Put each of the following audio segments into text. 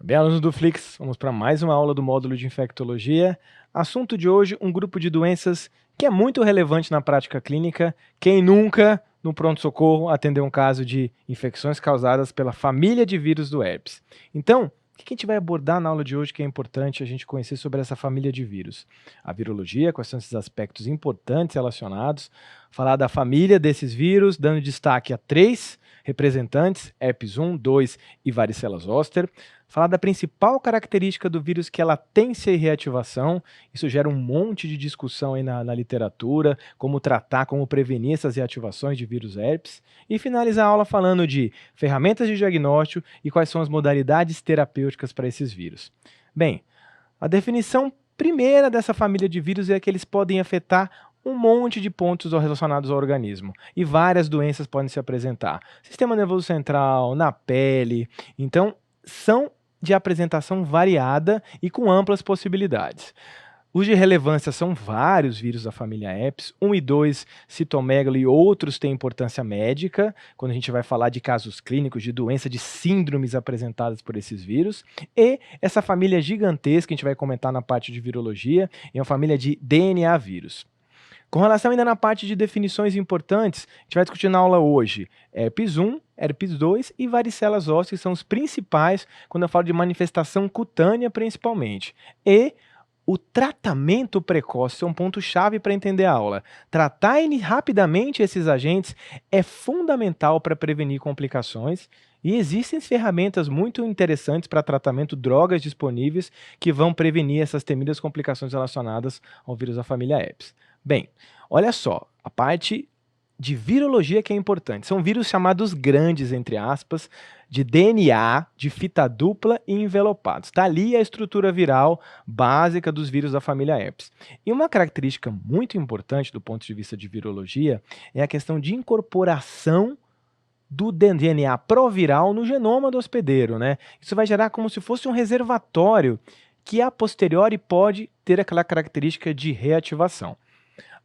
Bem, alunos do Flix, vamos para mais uma aula do módulo de infectologia. Assunto de hoje, um grupo de doenças que é muito relevante na prática clínica. Quem nunca, no pronto-socorro, atendeu um caso de infecções causadas pela família de vírus do herpes? Então, o que a gente vai abordar na aula de hoje que é importante a gente conhecer sobre essa família de vírus? A virologia, quais são esses aspectos importantes relacionados, falar da família desses vírus, dando destaque a 3 representantes, herpes 1, 2 e varicela zoster. Falar da principal característica do vírus, que é latência e reativação. Isso gera um monte de discussão aí na literatura, como tratar, como prevenir essas reativações de vírus herpes. E finalizar a aula falando de ferramentas de diagnóstico e quais são as modalidades terapêuticas para esses vírus. Bem, a definição primeira dessa família de vírus é que eles podem afetar um monte de pontos relacionados ao organismo e várias doenças podem se apresentar. Sistema nervoso central, na pele. Então, são de apresentação variada e com amplas possibilidades. Os de relevância são vários vírus da família herpes, 1 e 2, citomegalo e outros têm importância médica, quando a gente vai falar de casos clínicos, de doença, de síndromes apresentadas por esses vírus, e essa família gigantesca, que a gente vai comentar na parte de virologia, é uma família de DNA vírus. Com relação ainda na parte de definições importantes, a gente vai discutir na aula hoje herpes 1, herpes 2 e varicela zoster, que são os principais quando eu falo de manifestação cutânea principalmente. E o tratamento precoce é um ponto-chave para entender a aula. Tratar rapidamente esses agentes é fundamental para prevenir complicações e existem ferramentas muito interessantes para tratamento, drogas disponíveis que vão prevenir essas temidas complicações relacionadas ao vírus da família herpes. Bem, olha só, a parte de virologia que é importante. São vírus chamados grandes, entre aspas, de DNA, de fita dupla e envelopados. Está ali a estrutura viral básica dos vírus da família herpes. E uma característica muito importante do ponto de vista de virologia é a questão de incorporação do DNA proviral no genoma do hospedeiro, né? Isso vai gerar como se fosse um reservatório que a posteriori pode ter aquela característica de reativação.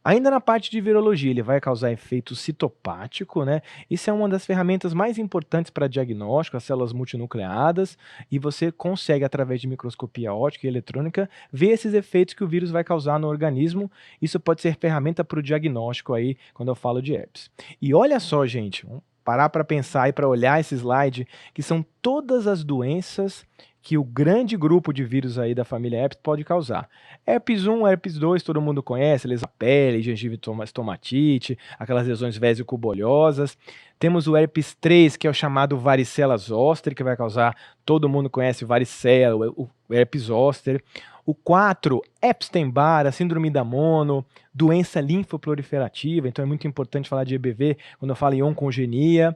Ainda na parte de virologia, ele vai causar efeito citopático, né? Isso é uma das ferramentas mais importantes para diagnóstico, as células multinucleadas, e você consegue, através de microscopia óptica e eletrônica, ver esses efeitos que o vírus vai causar no organismo. Isso pode ser ferramenta para o diagnóstico aí, quando eu falo de herpes. E olha só, gente, vamos parar para pensar e para olhar esse slide, que são todas as doenças que o grande grupo de vírus aí da família herpes pode causar. Herpes 1, herpes 2, todo mundo conhece, lesão da pele, gengiva estomatite, aquelas lesões vesicobolhosas. Temos o herpes 3, que é o chamado varicela zoster, que vai causar, todo mundo conhece varicela, o herpes zoster. O 4, Epstein-Barr, a síndrome da mono, doença linfoproliferativa, então é muito importante falar de EBV quando eu falo em oncogenia.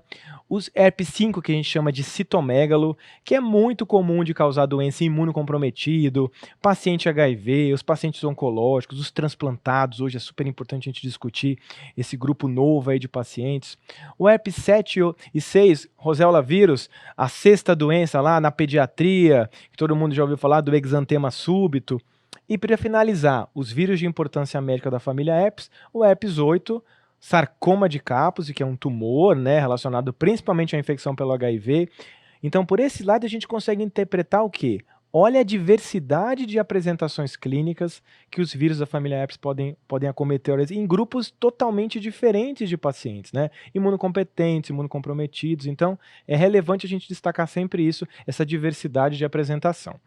Os herpes 5, que a gente chama de citomegalo, que é muito comum de causar doença imunocomprometido, paciente HIV, os pacientes oncológicos, os transplantados, hoje é super importante a gente discutir esse grupo novo aí de pacientes. O herpes 7 e 6, Rosella vírus, a sexta doença lá na pediatria, que todo mundo já ouviu falar do exantema súbito. E para finalizar, os vírus de importância médica da família herpes, o herpes 8, sarcoma de Kaposi, que é um tumor, né, relacionado principalmente à infecção pelo HIV. Então, por esse lado, a gente consegue interpretar o quê? Olha a diversidade de apresentações clínicas que os vírus da família herpes podem acometer em grupos totalmente diferentes de pacientes, né? Imunocompetentes, imunocomprometidos. Então, é relevante a gente destacar sempre isso, essa diversidade de apresentação.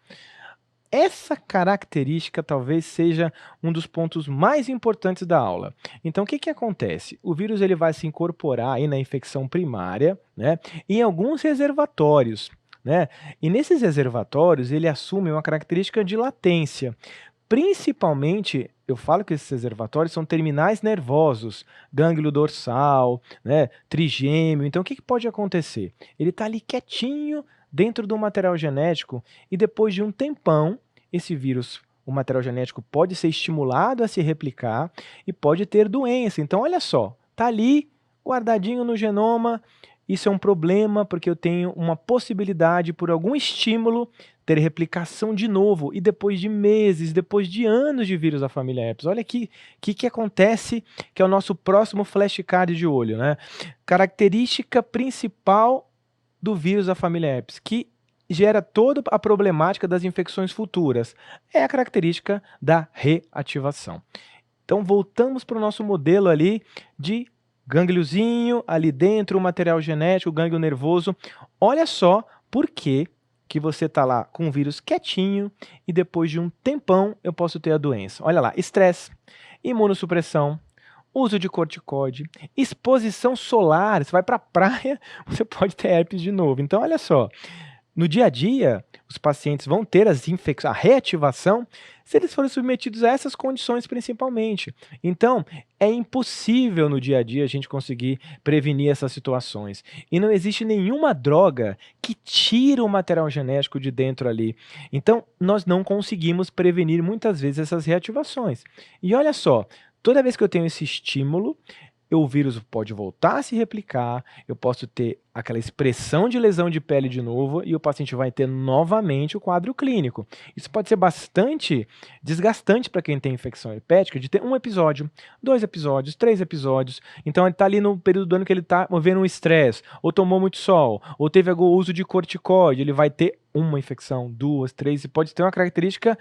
Essa característica talvez seja um dos pontos mais importantes da aula. Então, o que acontece? O vírus ele vai se incorporar aí na infecção primária, né, em alguns reservatórios, né? E nesses reservatórios ele assume uma característica de latência. Principalmente, eu falo que esses reservatórios são terminais nervosos, gânglio dorsal, né, trigêmeo. Então, o que pode acontecer? Ele está ali quietinho dentro do material genético e depois de um tempão, esse vírus, o material genético pode ser estimulado a se replicar e pode ter doença. Então, olha só, está ali guardadinho no genoma. Isso é um problema porque eu tenho uma possibilidade, por algum estímulo, ter replicação de novo, e depois de meses, depois de anos de vírus da família herpes. Olha aqui o que acontece, que é o nosso próximo flashcard de olho, né? Característica principal do vírus da família herpes, que gera toda a problemática das infecções futuras. É a característica da reativação. Então, voltamos para o nosso modelo ali de gângliozinho, ali dentro, o material genético, o gânglio nervoso. Olha só por que você está lá com o vírus quietinho e depois de um tempão eu posso ter a doença. Olha lá, estresse, imunossupressão, uso de corticoide, exposição solar, você vai para a praia, você pode ter herpes de novo. Então, olha só, no dia a dia, os pacientes vão ter a reativação se eles forem submetidos a essas condições principalmente. Então, é impossível no dia a dia a gente conseguir prevenir essas situações. E não existe nenhuma droga que tira o material genético de dentro ali. Então, nós não conseguimos prevenir muitas vezes essas reativações. E olha só, toda vez que eu tenho esse estímulo, o vírus pode voltar a se replicar, eu posso ter aquela expressão de lesão de pele de novo e o paciente vai ter novamente o quadro clínico. Isso pode ser bastante desgastante para quem tem infecção herpética, de ter um episódio, 2 episódios, 3 episódios. Então ele está ali no período do ano que ele está movendo um estresse, ou tomou muito sol, ou teve algum uso de corticoide, ele vai ter uma infecção, 2, 3, e pode ter uma característica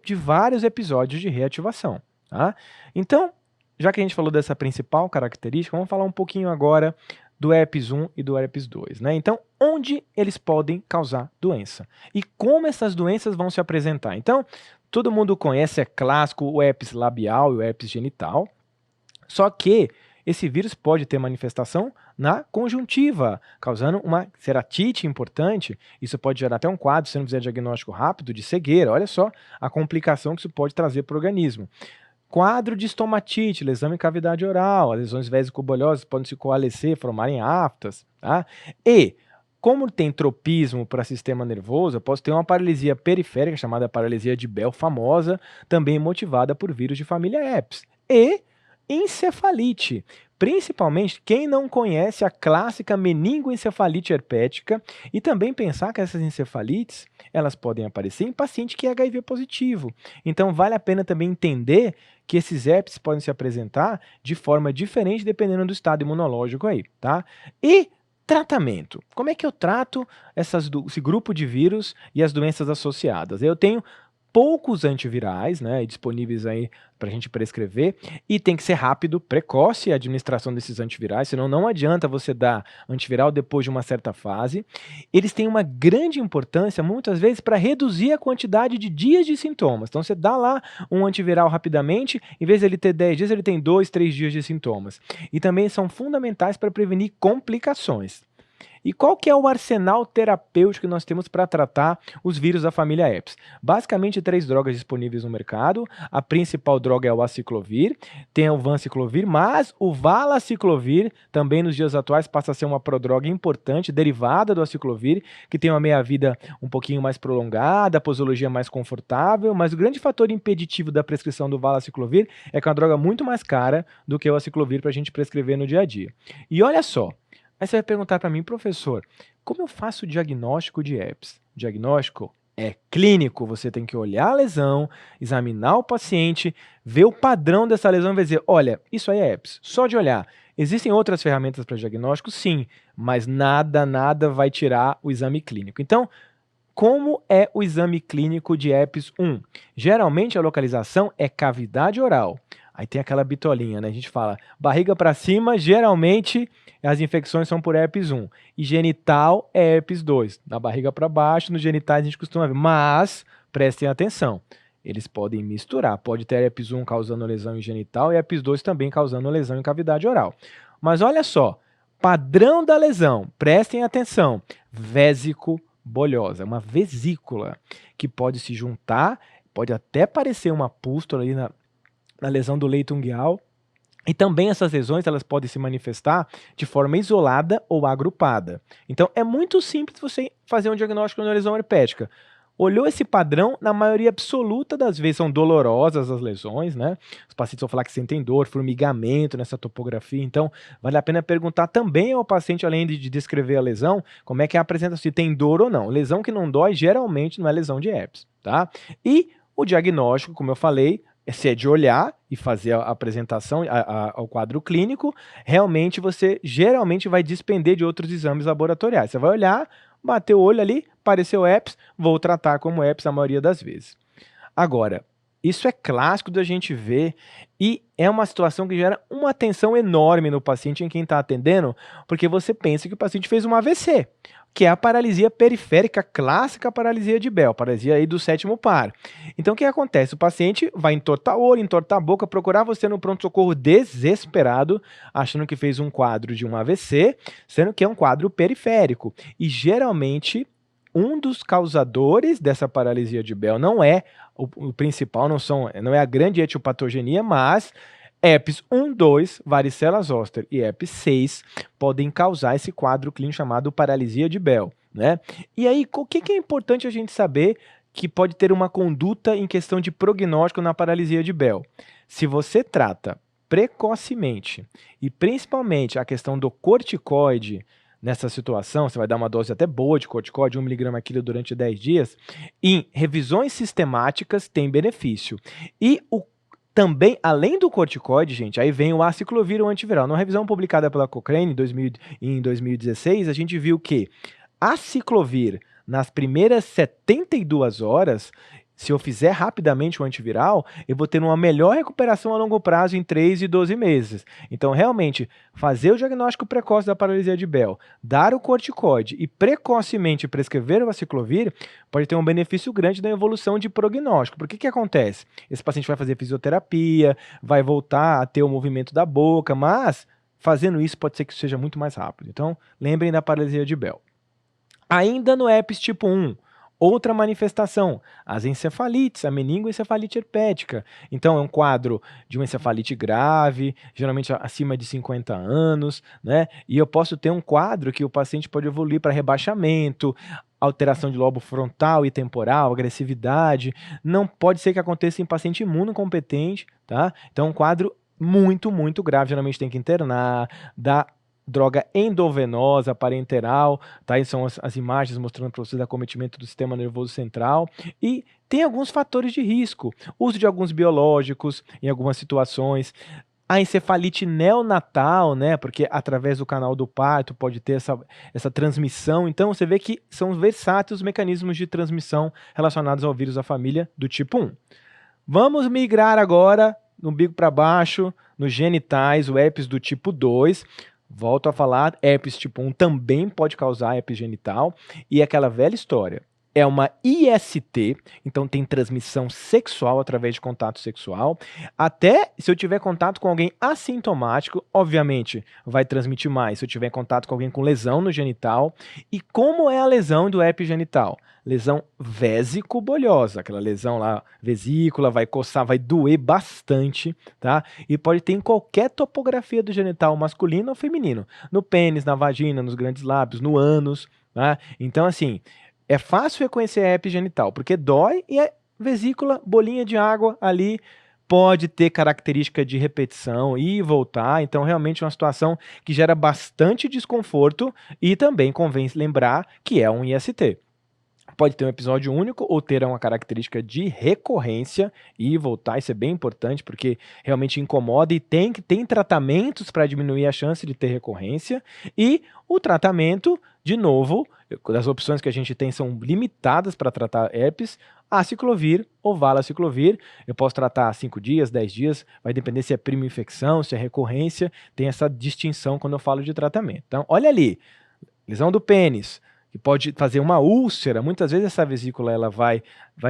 de vários episódios de reativação. Tá? Então, já que a gente falou dessa principal característica, vamos falar um pouquinho agora do herpes 1 e do herpes 2, né? Então, onde eles podem causar doença? E como essas doenças vão se apresentar? Então, todo mundo conhece, é clássico, o herpes labial e o herpes genital, só que esse vírus pode ter manifestação na conjuntiva, causando uma ceratite importante. Isso pode gerar até um quadro, se não fizer diagnóstico rápido, de cegueira. Olha só a complicação que isso pode trazer para o organismo. Quadro de estomatite, lesão em cavidade oral, as lesões vesicobolhosas podem se coalescer, formarem aftas, tá? E, como tem tropismo para sistema nervoso, eu posso ter uma paralisia periférica, chamada paralisia de Bell famosa, também motivada por vírus de família herpes. E encefalite, principalmente quem não conhece a clássica meningoencefalite herpética, e também pensar que essas encefalites, elas podem aparecer em paciente que é HIV positivo. Então vale a pena também entender que esses herpes podem se apresentar de forma diferente dependendo do estado imunológico aí, tá? E tratamento. Como é que eu trato esse grupo de vírus e as doenças associadas? Eu tenho poucos antivirais, né, disponíveis aí para a gente prescrever, e tem que ser rápido, precoce a administração desses antivirais, senão não adianta você dar antiviral depois de uma certa fase. Eles têm uma grande importância, muitas vezes, para reduzir a quantidade de dias de sintomas. Então, você dá lá um antiviral rapidamente, em vez de ele ter 10 dias, ele tem 2, 3 dias de sintomas. E também são fundamentais para prevenir complicações. E qual que é o arsenal terapêutico que nós temos para tratar os vírus da família herpes? Basicamente 3 drogas disponíveis no mercado. A principal droga é o aciclovir, tem o vanciclovir, mas o valaciclovir também nos dias atuais passa a ser uma prodroga importante, derivada do aciclovir, que tem uma meia-vida um pouquinho mais prolongada, posologia mais confortável, mas o grande fator impeditivo da prescrição do valaciclovir é que é uma droga muito mais cara do que o aciclovir para a gente prescrever no dia a dia. E olha só, aí você vai perguntar para mim, professor, como eu faço o diagnóstico de herpes? O diagnóstico é clínico, você tem que olhar a lesão, examinar o paciente, ver o padrão dessa lesão e vai dizer, olha, isso aí é herpes, só de olhar. Existem outras ferramentas para diagnóstico? Sim, mas nada vai tirar o exame clínico. Então, como é o exame clínico de herpes 1? Geralmente a localização é cavidade oral. Aí tem aquela bitolinha, né? A gente fala barriga para cima, geralmente as infecções são por herpes 1. E genital é herpes 2. Da barriga para baixo, nos genitais a gente costuma ver. Mas, prestem atenção, eles podem misturar. Pode ter herpes 1 causando lesão em genital e herpes 2 também causando lesão em cavidade oral. Mas olha só, padrão da lesão, prestem atenção, vesicobolhosa, uma vesícula que pode se juntar, pode até parecer uma pústula ali na lesão do leito ungueal, e também essas lesões elas podem se manifestar de forma isolada ou agrupada. Então é muito simples você fazer um diagnóstico de uma lesão herpética. Olhou esse padrão, na maioria absoluta das vezes são dolorosas as lesões, né? Os pacientes vão falar que sentem dor, formigamento nessa topografia, então vale a pena perguntar também ao paciente, além de descrever a lesão, como é que é a apresentação, se tem dor ou não. Lesão que não dói geralmente não é lesão de herpes, tá? E o diagnóstico, como eu falei, se é de olhar e fazer a apresentação ao quadro clínico, realmente você geralmente vai despender de outros exames laboratoriais. Você vai olhar, bateu o olho ali, apareceu herpes, vou tratar como herpes a maioria das vezes. Agora, isso é clássico da gente ver e é uma situação que gera uma atenção enorme no paciente em quem está atendendo, porque você pensa que o paciente fez um AVC, que é a paralisia periférica clássica, paralisia de Bell, paralisia aí do sétimo par. Então o que acontece? O paciente vai entortar o olho, entortar a boca, procurar você no pronto-socorro desesperado, achando que fez um quadro de um AVC, sendo que é um quadro periférico. E geralmente um dos causadores dessa paralisia de Bell não é o principal, não é a grande etiopatogenia, mas herpes 1, 2, varicela zoster e herpes 6 podem causar esse quadro clínico chamado paralisia de Bell, né? E aí, o que é importante a gente saber que pode ter uma conduta em questão de prognóstico na paralisia de Bell? Se você trata precocemente e principalmente a questão do corticoide, nessa situação, você vai dar uma dose até boa de corticoide, 1 mg quilo durante 10 dias, em revisões sistemáticas tem benefício. E também, além do corticoide, gente, aí vem o aciclovir, o antiviral. Numa revisão publicada pela Cochrane em 2016, a gente viu que aciclovir nas primeiras 72 horas, se eu fizer rapidamente o antiviral, eu vou ter uma melhor recuperação a longo prazo em 3 e 12 meses. Então, realmente, fazer o diagnóstico precoce da paralisia de Bell, dar o corticoide e precocemente prescrever o aciclovir, pode ter um benefício grande na evolução de prognóstico. Porque que acontece? Esse paciente vai fazer fisioterapia, vai voltar a ter o movimento da boca, mas fazendo isso pode ser que seja muito mais rápido. Então, lembrem da paralisia de Bell. Ainda no herpes tipo 1, outra manifestação, as encefalites, a meningoencefalite herpética. Então, é um quadro de uma encefalite grave, geralmente acima de 50 anos, né? E eu posso ter um quadro que o paciente pode evoluir para rebaixamento, alteração de lobo frontal e temporal, agressividade. Não pode ser que aconteça em paciente imunocompetente, tá? Então, é um quadro muito, muito grave. Geralmente tem que internar, dar droga endovenosa, parenteral, tá? Aí são as imagens mostrando para vocês acometimento do sistema nervoso central. E tem alguns fatores de risco, uso de alguns biológicos em algumas situações, a encefalite neonatal, né? Porque através do canal do parto pode ter essa transmissão. Então você vê que são versáteis os mecanismos de transmissão relacionados ao vírus da família do tipo 1. Vamos migrar agora no umbigo para baixo, nos genitais, o herpes do tipo 2. Volto a falar, herpes tipo 1 também pode causar herpes genital, e aquela velha história, é uma IST, então tem transmissão sexual através de contato sexual, até se eu tiver contato com alguém assintomático, obviamente vai transmitir mais se eu tiver contato com alguém com lesão no genital. E como é a lesão do herpes genital? Lesão vésico-bolhosa, aquela lesão lá, vesícula, vai coçar, vai doer bastante, tá? E pode ter em qualquer topografia do genital masculino ou feminino, no pênis, na vagina, nos grandes lábios, no ânus, tá? Então, assim, é fácil reconhecer a herpes genital, porque dói e é vesícula, bolinha de água ali, pode ter característica de repetição e voltar, então realmente é uma situação que gera bastante desconforto e também convém lembrar que é um IST. Pode ter um episódio único ou ter uma característica de recorrência e voltar, isso é bem importante porque realmente incomoda e tem tratamentos para diminuir a chance de ter recorrência. E o tratamento, de novo, as opções que a gente tem são limitadas para tratar herpes, aciclovir ou valaciclovir. Eu posso tratar 5 dias, 10 dias, vai depender se é prima infecção, se é recorrência, tem essa distinção quando eu falo de tratamento. Então, olha ali, lesão do pênis, que pode fazer uma úlcera, muitas vezes essa vesícula ela vai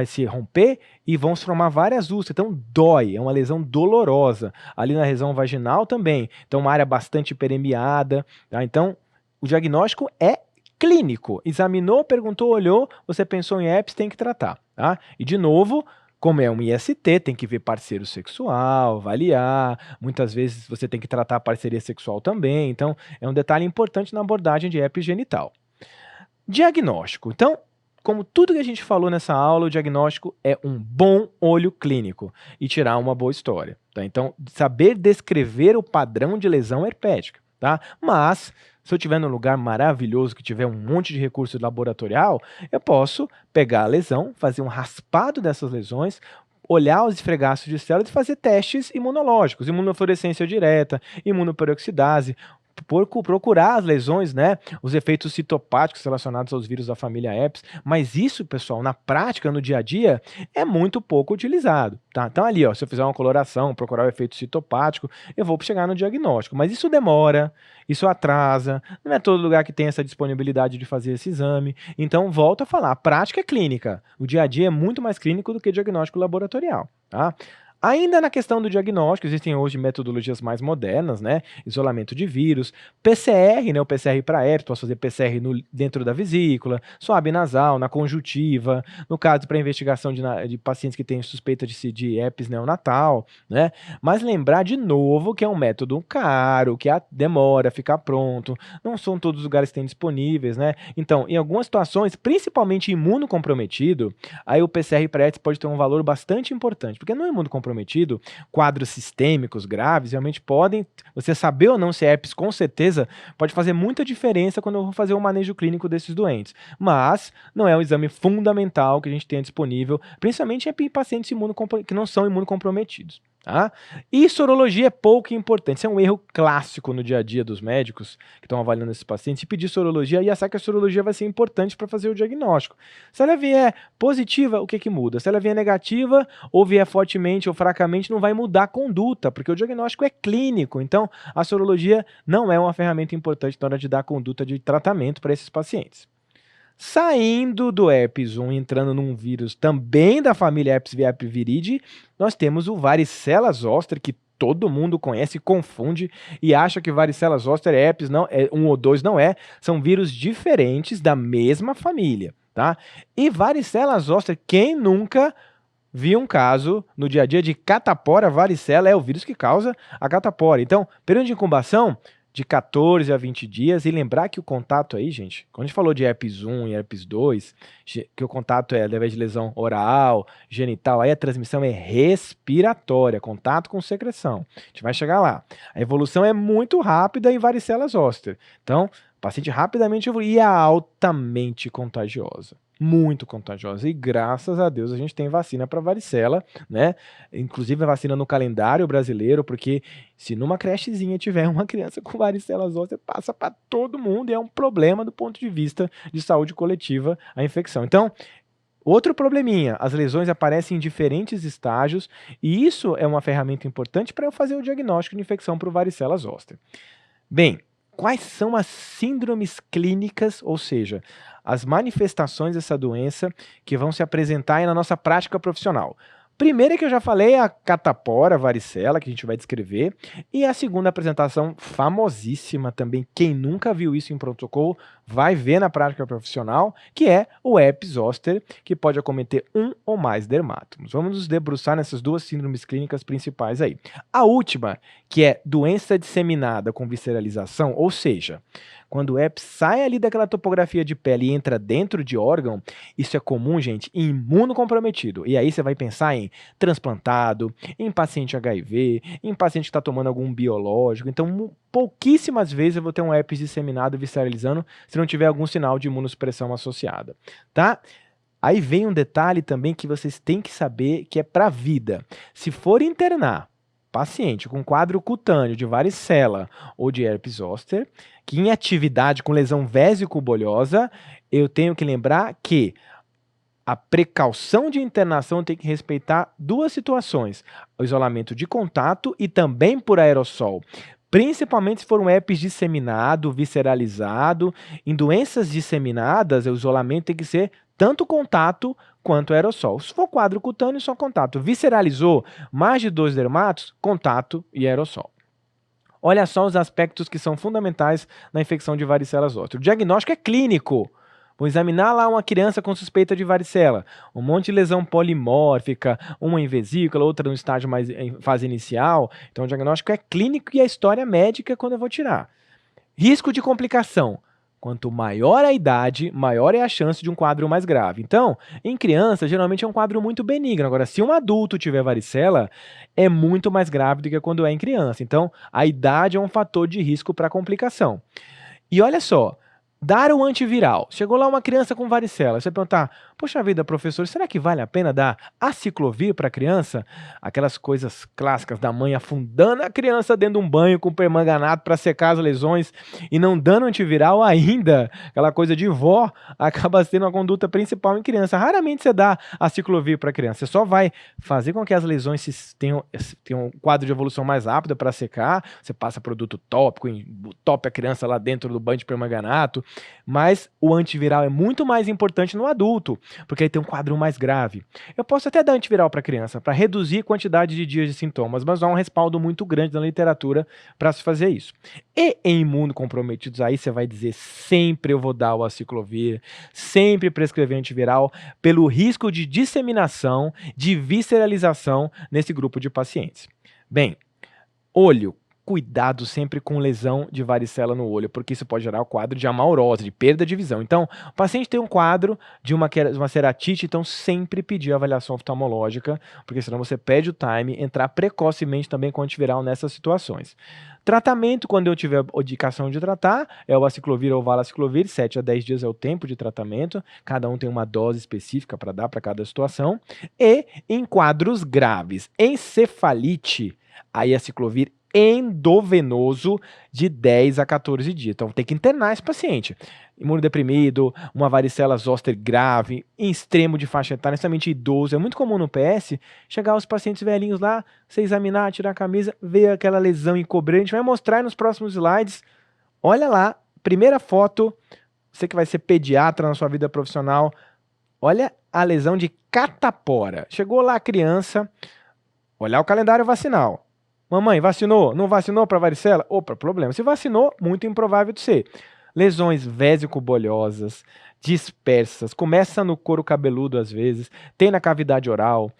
se romper e vão se formar várias úlceras, então dói, é uma lesão dolorosa. Ali na região vaginal também, então uma área bastante permeada, tá? Então o diagnóstico é clínico, examinou, perguntou, olhou, você pensou em herpes, tem que tratar, tá? E de novo, como é um IST, tem que ver parceiro sexual, avaliar, muitas vezes você tem que tratar a parceria sexual também, então é um detalhe importante na abordagem de herpes genital. Diagnóstico. Então, como tudo que a gente falou nessa aula, o diagnóstico é um bom olho clínico e tirar uma boa história, tá? Então, saber descrever o padrão de lesão herpética, tá? Mas, se eu estiver num lugar maravilhoso que tiver um monte de recurso laboratorial, eu posso pegar a lesão, fazer um raspado dessas lesões, olhar os esfregaços de células e fazer testes imunológicos, imunofluorescência direta, imunoperoxidase, procurar as lesões, né, os efeitos citopáticos relacionados aos vírus da família herpes, mas isso, pessoal, na prática, no dia a dia, é muito pouco utilizado, tá? Então ali, ó, se eu fizer uma coloração, procurar o efeito citopático, eu vou chegar no diagnóstico, mas isso demora, isso atrasa, não é todo lugar que tem essa disponibilidade de fazer esse exame, então volto a falar, a prática é clínica, o dia a dia é muito mais clínico do que diagnóstico laboratorial, tá? Ainda na questão do diagnóstico, existem hoje metodologias mais modernas, né? Isolamento de vírus, PCR, né? O PCR para herpes, posso fazer PCR dentro da vesícula, suave nasal, na conjuntiva, no caso para investigação de pacientes que têm suspeita de herpes neonatal, né? Mas lembrar de novo que é um método caro, que demora a ficar pronto, não são todos os lugares que têm disponíveis, né? Então, em algumas situações, principalmente imunocomprometido, aí o PCR para herpes pode ter um valor bastante importante, porque no imunocomprometido, quadros sistêmicos graves realmente podem, você saber ou não se é herpes, com certeza, pode fazer muita diferença quando eu vou fazer o manejo clínico desses doentes. Mas não é um exame fundamental que a gente tenha disponível, principalmente em pacientes que não são imunocomprometidos. Tá? E sorologia é pouco importante. Isso é um erro clássico no dia a dia dos médicos que estão avaliando esses pacientes, e pedir sorologia e achar que a sorologia vai ser importante para fazer o diagnóstico. Se ela vier positiva, o que que muda? Se ela vier negativa, ou vier fortemente ou fracamente, não vai mudar a conduta, porque o diagnóstico é clínico. Então, a sorologia não é uma ferramenta importante na hora de dar a conduta de tratamento para esses pacientes. Saindo do herpes 1, entrando num vírus também da família Herpes viridae, nós temos o varicela zoster, que todo mundo conhece, confunde e acha que varicela zoster é herpes, não, é 1 ou 2, não é, são vírus diferentes da mesma família, tá? E varicela zoster, quem nunca viu um caso no dia a dia de catapora varicela, é o vírus que causa a catapora. Então, período de incubação de 14 a 20 dias, e lembrar que o contato aí, gente, quando a gente falou de herpes 1 e herpes 2, que o contato é através de lesão oral, genital, aí a transmissão é respiratória, contato com secreção. A gente vai chegar lá. A evolução é muito rápida em varicela zoster. Então, o paciente rapidamente evolui e é altamente contagiosa. Muito contagiosa, e graças a Deus a gente tem vacina para varicela, né? Inclusive a vacina no calendário brasileiro, porque se numa crechezinha tiver uma criança com varicela zoster, passa para todo mundo, e é um problema do ponto de vista de saúde coletiva a infecção. Então, outro probleminha, as lesões aparecem em diferentes estágios, e isso é uma ferramenta importante para eu fazer o diagnóstico de infecção por varicela zoster. Bem, quais são as síndromes clínicas, ou seja, as manifestações dessa doença que vão se apresentar aí na nossa prática profissional? Primeira que eu já falei é a catapora, varicela, que a gente vai descrever, e a segunda apresentação famosíssima também, quem nunca viu isso em pronto-socorro vai ver na prática profissional, que é o herpes zoster, que pode acometer um ou mais dermatomos. Vamos nos debruçar nessas duas síndromes clínicas principais aí. A última, que é doença disseminada com visceralização, ou seja, quando o herpes sai ali daquela topografia de pele e entra dentro de órgão, isso é comum, gente, em imunocomprometido. E aí você vai pensar em transplantado, em paciente HIV, em paciente que está tomando algum biológico. Então, pouquíssimas vezes eu vou ter um herpes disseminado visceralizando se não tiver algum sinal de imunossupressão associada, tá? Aí vem um detalhe também que vocês têm que saber, que é para a vida. Se for internar paciente com quadro cutâneo de varicela ou de herpes zoster, que em atividade com lesão vésico-bolhosa, eu tenho que lembrar que a precaução de internação tem que respeitar duas situações: o isolamento de contato e também por aerossol. Principalmente se for um herpes disseminado, visceralizado. Em doenças disseminadas, o isolamento tem que ser tanto contato quanto aerossol. Se for quadro cutâneo, só contato. Visceralizou, mais de 2 dermatos, contato e aerossol. Olha só os aspectos que são fundamentais na infecção de varicela zoster. O diagnóstico é clínico. Vou examinar lá uma criança com suspeita de varicela, um monte de lesão polimórfica, uma em vesícula, outra no estágio mais em fase inicial. Então o diagnóstico é clínico e a história médica quando eu vou tirar. Risco de complicação. Quanto maior a idade, maior é a chance de um quadro mais grave. Então, em criança, geralmente é um quadro muito benigno. Agora, se um adulto tiver varicela, é muito mais grave do que quando é em criança. Então, a idade é um fator de risco para complicação. E olha só, dar o antiviral. Chegou lá uma criança com varicela. Você vai perguntar, Poxa vida, professor, será que vale a pena dar aciclovir para a criança? Aquelas coisas clássicas da mãe afundando a criança dentro de um banho com permanganato para secar as lesões e não dando antiviral ainda. Aquela coisa de vó acaba sendo a conduta principal em criança. Raramente você dá aciclovir para a criança. Você só vai fazer com que as lesões tenham um quadro de evolução mais rápido para secar. Você passa produto tópico, tope a criança lá dentro do banho de permanganato. Mas o antiviral é muito mais importante no adulto, porque aí tem um quadro mais grave. Eu posso até dar antiviral para a criança, para reduzir a quantidade de dias de sintomas, mas há um respaldo muito grande na literatura para se fazer isso. E em imunocomprometidos, aí você vai dizer, sempre eu vou dar o aciclovir, sempre prescrever antiviral, pelo risco de disseminação, de visceralização nesse grupo de pacientes. Bem, olho. Cuidado sempre com lesão de varicela no olho, porque isso pode gerar o quadro de amaurose, de perda de visão. Então, o paciente tem um quadro de uma ceratite, então sempre pedir avaliação oftalmológica, porque senão você perde o time, entrar precocemente também com antiviral nessas situações. Tratamento, quando eu tiver indicação de tratar, é o aciclovir ou valaciclovir, 7 a 10 dias é o tempo de tratamento, cada um tem uma dose específica para dar para cada situação. E em quadros graves, encefalite, aí aciclovir endovenoso de 10 a 14 dias. Então tem que internar esse paciente. Imunodeprimido, uma varicela zoster grave, em extremo de faixa etária, necessariamente idoso. É muito comum no PS chegar os pacientes velhinhos lá, você examinar, tirar a camisa, ver aquela lesão encobrante. A gente vai mostrar nos próximos slides. Olha lá, primeira foto, você que vai ser pediatra na sua vida profissional, olha a lesão de catapora. Chegou lá a criança, olhar o calendário vacinal. Mamãe, vacinou? Não vacinou para varicela? Opa, problema. Se vacinou, muito improvável de ser. Lesões vésico-bolhosas, dispersas, começa no couro cabeludo às vezes, tem na cavidade oral,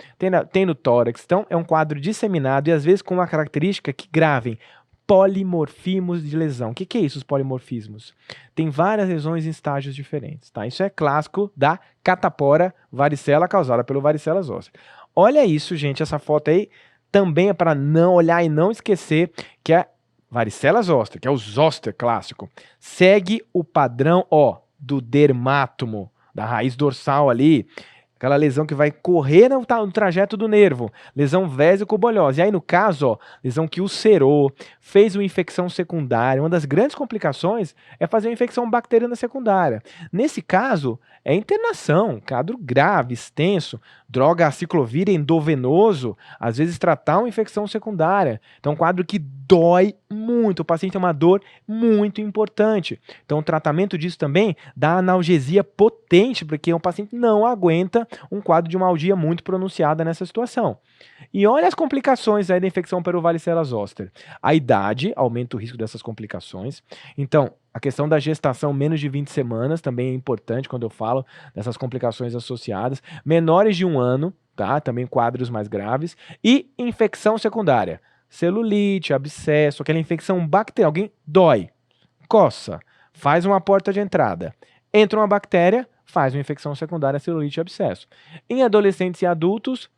tem no tórax. Então, é um quadro disseminado e às vezes com uma característica que gravem polimorfismos de lesão. O que é isso, os polimorfismos? Tem várias lesões em estágios diferentes, tá? Isso é clássico da catapora varicela causada pelo varicela zoster. Olha isso, gente, essa foto aí também é para não olhar e não esquecer que é varicela zoster, que é o zoster clássico. Segue o padrão, ó, do dermátomo, da raiz dorsal ali, aquela lesão que vai correr no trajeto do nervo, lesão vésico-bolhosa. E aí, no caso, ó, lesão que ulcerou, fez uma infecção secundária. Uma das grandes complicações é fazer uma infecção bacteriana secundária. Nesse caso, é internação, quadro grave, extenso, droga aciclovir endovenoso, às vezes tratar uma infecção secundária. Então, um quadro que dói muito, o paciente tem uma dor muito importante. Então, o tratamento disso também dá analgesia potente, porque o paciente não aguenta um quadro de uma algia muito pronunciada nessa situação. E olha as complicações aí da infecção pelo varicela zoster. A idade aumenta o risco dessas complicações. Então, a questão da gestação menos de 20 semanas também é importante quando eu falo dessas complicações associadas. Menores de 1 ano, tá? Também quadros mais graves. E infecção secundária. Celulite, abscesso, aquela infecção bacteriana. Alguém dói, coça, faz uma porta de entrada. Entra uma bactéria, faz uma infecção secundária, celulite e abscesso. Em adolescentes e adultos,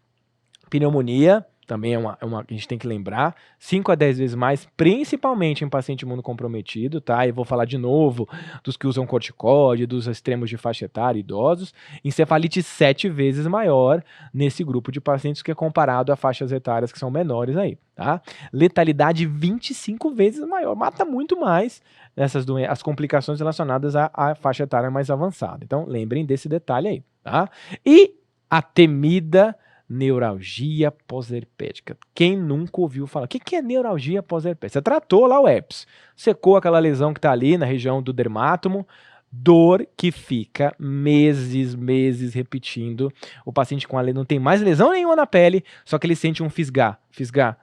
pneumonia, também é uma que a gente tem que lembrar, 5 a 10 vezes mais, principalmente em paciente imunocomprometido, tá? E vou falar de novo dos que usam corticóide, dos extremos de faixa etária, idosos. Encefalite 7 vezes maior nesse grupo de pacientes que é comparado a faixas etárias que são menores aí, tá? Letalidade 25 vezes maior, mata muito mais essas as complicações relacionadas à faixa etária mais avançada. Então, lembrem desse detalhe aí, tá? E a temida neuralgia pós-herpética. Quem nunca ouviu falar? O que é neuralgia pós-herpética? Você tratou lá o herpes, secou aquela lesão que está ali na região do dermátomo, dor que fica meses repetindo. O paciente com a lesão não tem mais lesão nenhuma na pele, só que ele sente um fisgar,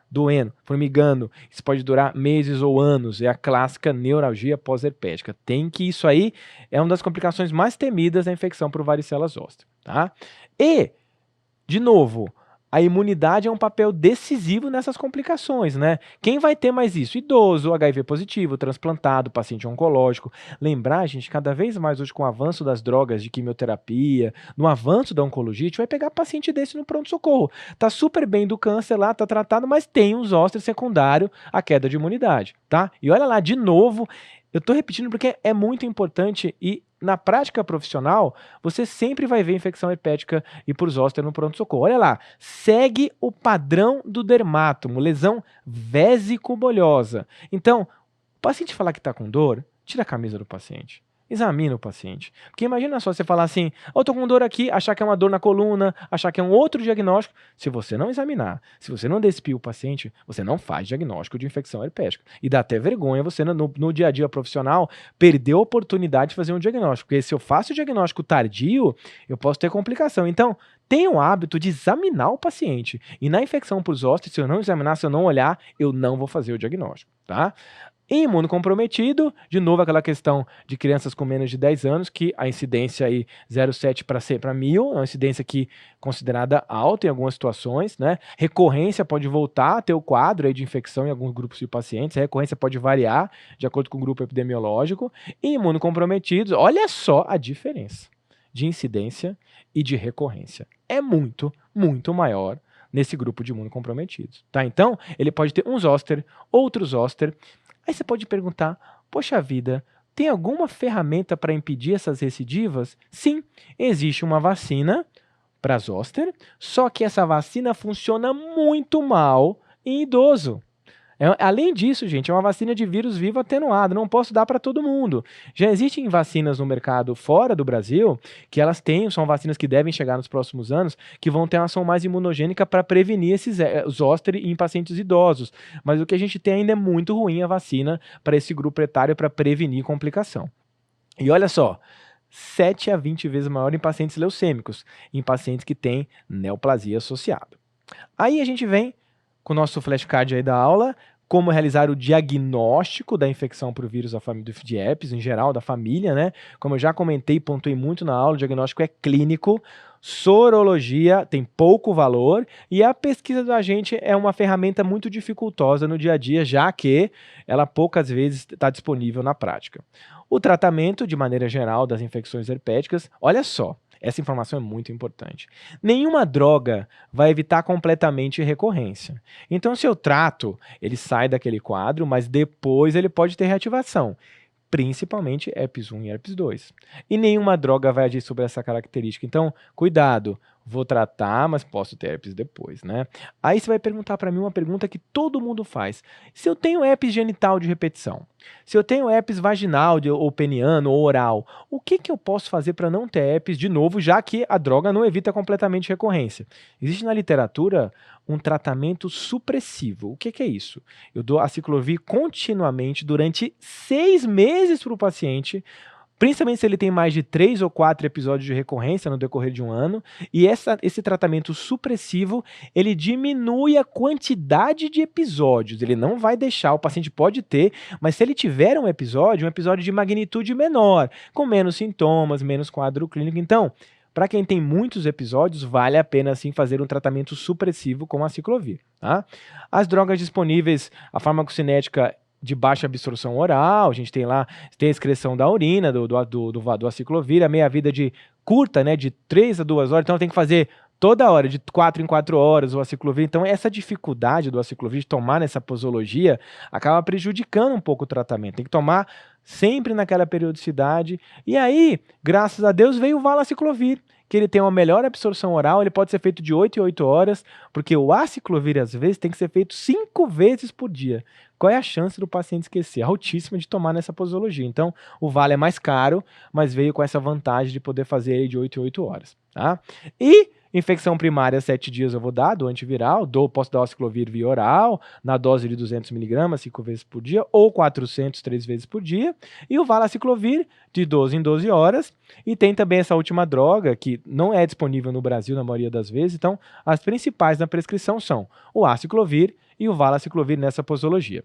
doendo, formigando. Isso pode durar meses ou anos. É a clássica neuralgia pós-herpética. Isso aí é uma das complicações mais temidas da infecção por varicela zoster, tá? E de novo, a imunidade é um papel decisivo nessas complicações, né? Quem vai ter mais isso? Idoso, HIV positivo, transplantado, paciente oncológico. Lembrar, gente, cada vez mais hoje com o avanço das drogas de quimioterapia, no avanço da oncologia, a gente vai pegar paciente desse no pronto-socorro. Tá super bem do câncer lá, tá tratado, mas tem um zoster secundário, a queda de imunidade, tá? E olha lá, de novo, eu tô repetindo porque é muito importante e na prática profissional, você sempre vai ver infecção herpética e por zoster no pronto-socorro. Olha lá, segue o padrão do dermátomo, lesão vésico-bolhosa. Então, o paciente falar que está com dor, tira a camisa do paciente. Examina o paciente. Porque imagina só você falar assim, eu tô com dor aqui, achar que é uma dor na coluna, achar que é um outro diagnóstico. Se você não examinar, se você não despir o paciente, você não faz diagnóstico de infecção herpética. E dá até vergonha você, no dia a dia profissional, perder a oportunidade de fazer um diagnóstico. Porque se eu faço o diagnóstico tardio, eu posso ter complicação. Então, tenha o hábito de examinar o paciente. E na infecção por zoster, se eu não examinar, se eu não olhar, eu não vou fazer o diagnóstico, tá? Imunocomprometido, de novo aquela questão de crianças com menos de 10 anos, que a incidência aí 0,7 para 1.000, é uma incidência aqui considerada alta em algumas situações, né? Recorrência pode voltar a ter o quadro aí de infecção em alguns grupos de pacientes, a recorrência pode variar de acordo com o grupo epidemiológico. E imunocomprometidos, olha só a diferença de incidência e de recorrência. É muito, muito maior nesse grupo de imunocomprometidos, tá? Então, ele pode ter um zoster, outro zoster. Aí você pode perguntar, poxa vida, tem alguma ferramenta para impedir essas recidivas? Sim, existe uma vacina para zoster, só que essa vacina funciona muito mal em idoso. Além disso, gente, é uma vacina de vírus vivo atenuado, não posso dar para todo mundo. Já existem vacinas no mercado fora do Brasil, que elas são vacinas que devem chegar nos próximos anos, que vão ter uma ação mais imunogênica para prevenir esses zoster em pacientes idosos. Mas o que a gente tem ainda é muito ruim a vacina para esse grupo etário para prevenir complicação. E olha só, 7 a 20 vezes maior em pacientes leucêmicos, em pacientes que têm neoplasia associada. Aí a gente vem com o nosso flashcard aí da aula, como realizar o diagnóstico da infecção por vírus da família de herpes, em geral, da família, né? Como eu já comentei e pontuei muito na aula, o diagnóstico é clínico, sorologia tem pouco valor e a pesquisa do agente é uma ferramenta muito dificultosa no dia a dia, já que ela poucas vezes está disponível na prática. O tratamento, de maneira geral, das infecções herpéticas, olha só, essa informação é muito importante. Nenhuma droga vai evitar completamente recorrência. Então, se eu trato, ele sai daquele quadro, mas depois ele pode ter reativação, principalmente herpes 1 e herpes 2. E nenhuma droga vai agir sobre essa característica. Então, cuidado, vou tratar, mas posso ter herpes depois, né? Aí você vai perguntar para mim uma pergunta que todo mundo faz. Se eu tenho herpes genital de repetição, se eu tenho herpes vaginal, ou peniano, ou oral, o que eu posso fazer para não ter herpes de novo, já que a droga não evita completamente recorrência? Existe na literatura um tratamento supressivo. O que é isso? Eu dou aciclovir continuamente durante 6 meses para o paciente, principalmente se ele tem mais de 3 ou 4 episódios de recorrência no decorrer de um ano, e esse tratamento supressivo, ele diminui a quantidade de episódios, ele não vai deixar, o paciente pode ter, mas se ele tiver um episódio de magnitude menor, com menos sintomas, menos quadro clínico, então, para quem tem muitos episódios, vale a pena sim fazer um tratamento supressivo com aciclovir, tá? As drogas disponíveis, a farmacocinética de baixa absorção oral, a gente tem lá, tem a excreção da urina, do aciclovir, a meia-vida curta, né, de 3 a 2 horas, então tem que fazer toda hora, de 4 em 4 horas o aciclovir. Então essa dificuldade do aciclovir de tomar nessa posologia acaba prejudicando um pouco o tratamento, tem que tomar sempre naquela periodicidade, e aí, graças a Deus, veio o valaciclovir, que ele tem uma melhor absorção oral, ele pode ser feito de 8 em 8 horas, porque o aciclovir, às vezes, tem que ser feito 5 vezes por dia. Qual é a chance do paciente esquecer? Altíssima de tomar nessa posologia. Então, o Vale é mais caro, mas veio com essa vantagem de poder fazer ele de 8 em 8 horas. Tá? E infecção primária, 7 dias eu vou dar, do antiviral, posso dar o aciclovir via oral, na dose de 200 mg, 5 vezes por dia, ou 400, 3 vezes por dia, e o valaciclovir, de 12 em 12 horas, e tem também essa última droga, que não é disponível no Brasil na maioria das vezes, então as principais na prescrição são o aciclovir e o valaciclovir nessa posologia.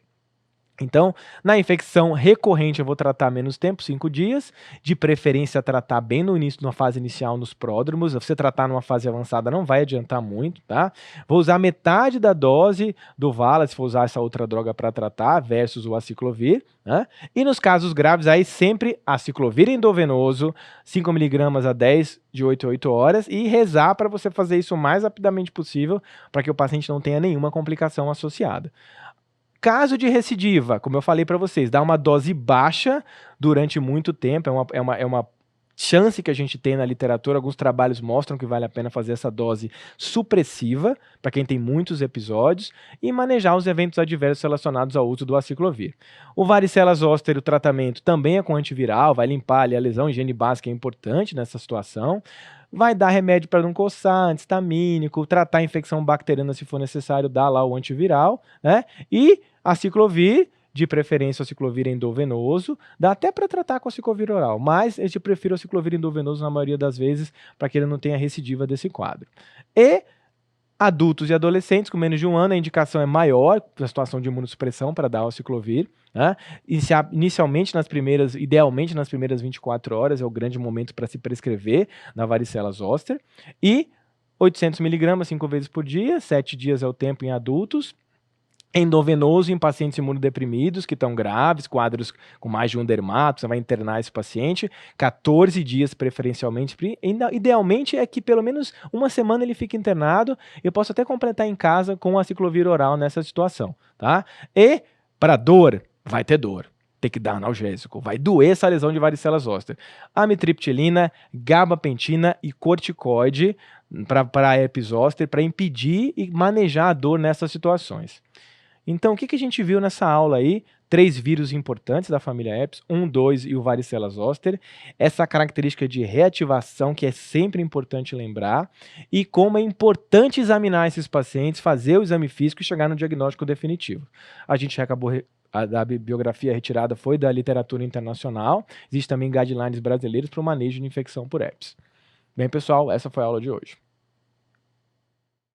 Então, na infecção recorrente eu vou tratar menos tempo, 5 dias, de preferência tratar bem no início, na fase inicial, nos pródromos. Se você tratar numa fase avançada não vai adiantar muito, tá? Vou usar metade da dose do Vala, se for usar essa outra droga para tratar, versus o aciclovir, né? E nos casos graves aí sempre aciclovir endovenoso, 5 mg a 10 de 8 a 8 horas, e rezar para você fazer isso o mais rapidamente possível, para que o paciente não tenha nenhuma complicação associada. Caso de recidiva, como eu falei para vocês, dá uma dose baixa durante muito tempo, é uma chance que a gente tem na literatura, alguns trabalhos mostram que vale a pena fazer essa dose supressiva, para quem tem muitos episódios, e manejar os eventos adversos relacionados ao uso do aciclovir. O varicela zoster, o tratamento também é com antiviral, vai limpar ali a lesão, higiene básica é importante nessa situação. Vai dar remédio para não coçar, antistamínico, tratar a infecção bacteriana se for necessário, dar lá o antiviral, né? E aciclovir, de preferência o aciclovir endovenoso, dá até para tratar com o aciclovir oral, mas eu prefiro o aciclovir endovenoso na maioria das vezes para que ele não tenha recidiva desse quadro. E adultos e adolescentes com menos de 1 ano, a indicação é maior na situação de imunossupressão para dar o aciclovir, né? Inicialmente, idealmente nas primeiras 24 horas é o grande momento para se prescrever na varicela zoster. E 800 mg 5 vezes por dia, 7 dias é o tempo em adultos. Endovenoso em pacientes imunodeprimidos que estão graves, quadros com mais de um dermato, você vai internar esse paciente, 14 dias preferencialmente, idealmente é que pelo menos uma semana ele fique internado, eu posso até completar em casa com aciclovir oral nessa situação, tá? E para dor, vai ter dor. Tem que dar analgésico, vai doer essa lesão de varicela zoster. Amitriptilina, gabapentina e corticoide para herpes zoster, para impedir e manejar a dor nessas situações. Então, o que a gente viu nessa aula aí? 3 vírus importantes da família herpes, 1, 2 e o varicela zoster. Essa característica de reativação que é sempre importante lembrar e como é importante examinar esses pacientes, fazer o exame físico e chegar no diagnóstico definitivo. A gente acabou a bibliografia retirada foi da literatura internacional. Existem também guidelines brasileiros para o manejo de infecção por herpes. Bem, pessoal, essa foi a aula de hoje.